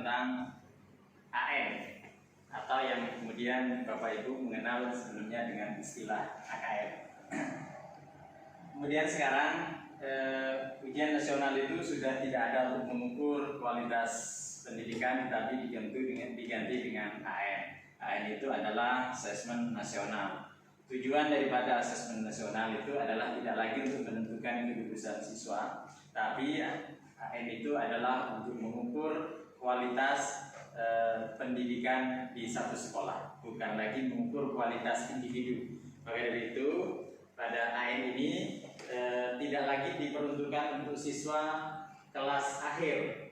tentang AN atau yang kemudian Bapak Ibu mengenal sebelumnya dengan istilah AKN. Kemudian sekarang ujian nasional itu sudah tidak ada untuk mengukur kualitas pendidikan, tapi diganti dengan AN. AN itu adalah asesmen nasional. Tujuan daripada asesmen nasional itu adalah tidak lagi untuk menentukan kelulusan siswa, tapi AN itu adalah untuk mengukur kualitas pendidikan di satu sekolah, bukan lagi mengukur kualitas individu. Maka dari itu pada AN ini tidak lagi diperuntukkan untuk siswa kelas akhir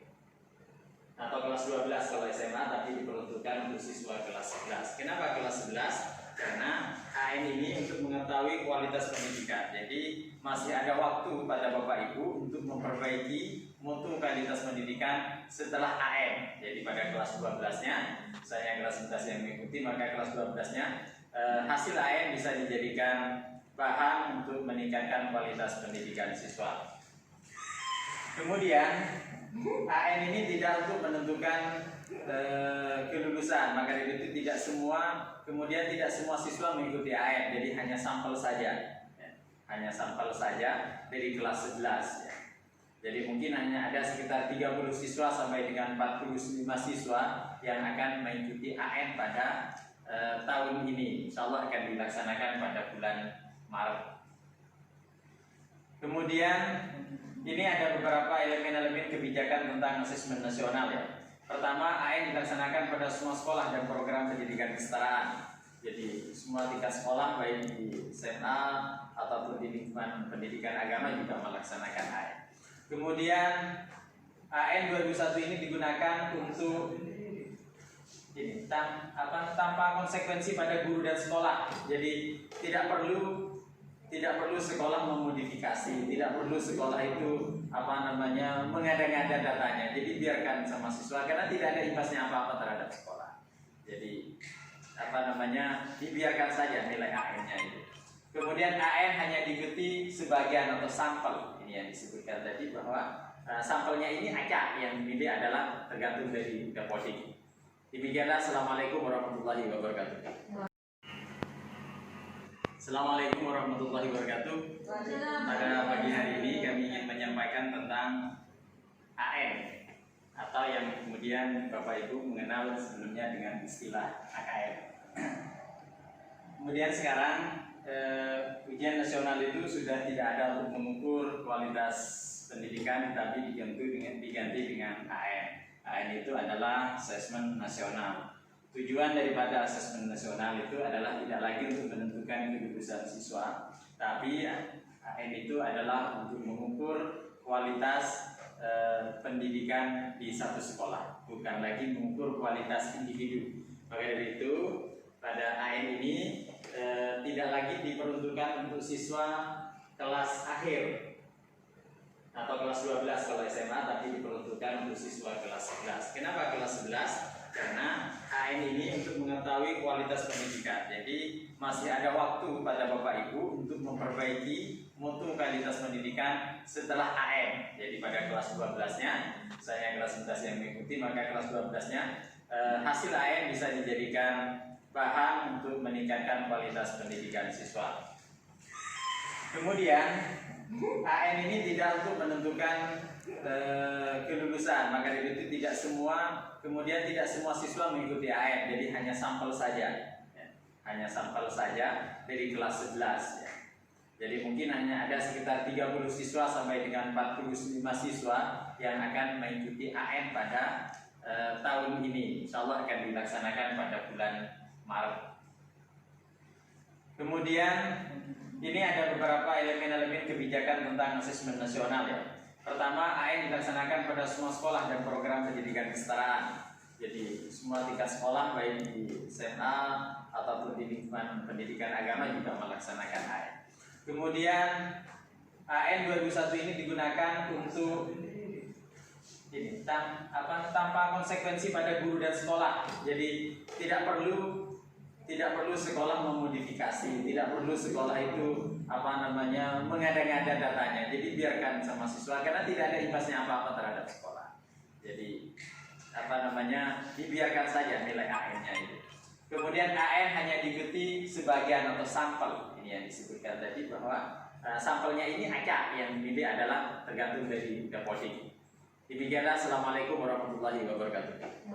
atau kelas 12 kalau SMA, tapi diperuntukkan untuk siswa kelas 11. Kenapa kelas 11? Karena AN ini untuk mengetahui kualitas pendidikan. Jadi masih ada waktu pada Bapak Ibu untuk memperbaiki mutu kualitas pendidikan setelah AN. Jadi pada kelas 12-nya, saya kelas 11 yang mengikuti, maka kelas 12-nya hasil AN bisa dijadikan bahan untuk meningkatkan kualitas pendidikan siswa. Kemudian AN ini tidak untuk menentukan kelulusan, maka dari itu tidak semua siswa mengikuti AN, jadi hanya sampel saja, hanya sampel saja dari kelas 11 ya. Jadi mungkin hanya ada sekitar 30 siswa sampai dengan 45 siswa yang akan mengikuti AN pada tahun ini. Insya Allah akan dilaksanakan pada bulan Maret. Kemudian ini ada beberapa elemen-elemen kebijakan tentang asesmen nasional ya. Pertama, AN dilaksanakan pada semua sekolah dan program pendidikan kesetaraan. Jadi semua tingkat sekolah baik di SMA ataupun di lingkungan pendidikan agama juga melaksanakan AN. Kemudian AN 2021 ini digunakan untuk ini tanpa konsekuensi pada guru dan sekolah. Jadi tidak perlu sekolah memodifikasi, tidak perlu sekolah itu mengada-ngada datanya. Jadi biarkan sama siswa karena tidak ada imbasnya apa-apa terhadap sekolah. Jadi dibiarkan saja nilai AN-nya itu. Kemudian AN hanya diikuti sebagian atau sampel. Ini yang disebutkan tadi bahwa sampelnya ini acak, yang dimilih adalah tergantung dari Dapodik. Demikianlah. Assalamualaikum warahmatullahi wabarakatuh. Assalamualaikum warahmatullahi wabarakatuh. Pada pagi hari ini kami ingin menyampaikan tentang AN atau yang kemudian Bapak Ibu mengenal sebelumnya dengan istilah AKN. Kemudian sekarang ujian nasional itu sudah tidak ada untuk mengukur kualitas pendidikan, tapi diganti dengan AN. AN itu adalah asesmen nasional. Tujuan daripada asesmen nasional itu adalah tidak lagi untuk menentukan kelulusan siswa, tapi AN itu adalah untuk mengukur kualitas pendidikan di satu sekolah, bukan lagi mengukur kualitas individu. Maka dari itu pada AN ini tidak lagi diperuntukkan untuk siswa kelas akhir atau kelas 12 kalau SMA, tapi diperuntukkan untuk siswa kelas 11. Kenapa kelas 11? Karena AN ini untuk mengetahui kualitas pendidikan. Jadi masih ada waktu pada Bapak Ibu untuk memperbaiki mutu kualitas pendidikan setelah AN. Jadi pada kelas 12-nya, saya kelas 11 yang mengikuti, maka kelas 12-nya hasil AN bisa dijadikan bahan untuk meningkatkan kualitas pendidikan siswa. Kemudian AN ini tidak untuk menentukan kelulusan, maka dari itu tidak semua siswa mengikuti AN, jadi hanya sampel saja ya. Hanya sampel saja dari kelas 11 ya. Jadi mungkin hanya ada sekitar 30 siswa sampai dengan 45 siswa yang akan mengikuti AN pada tahun ini. Insya Allah akan dilaksanakan pada bulan Maret. Kemudian ini ada beberapa elemen-elemen kebijakan tentang asesmen nasional ya. Pertama, AN dilaksanakan pada semua sekolah dan program pendidikan kesetaraan. Jadi semua tingkat sekolah baik di SMA ataupun di lingkungan pendidikan agama juga melaksanakan AN. Kemudian AN 2021 ini digunakan untuk ini tanpa konsekuensi pada guru dan sekolah. Jadi tidak perlu sekolah memodifikasi, tidak perlu sekolah itu mengada-ngada datanya. Jadi biarkan sama siswa karena tidak ada imbasnya apa-apa terhadap sekolah. Jadi dibiarkan saja nilai AN-nya itu. Kemudian AN hanya diikuti sebagian atau sampel, ini yang disebutkan tadi bahwa sampelnya ini acak, yang dipilih adalah tergantung dari dapodik. Demikianlah, assalamualaikum warahmatullahi wabarakatuh.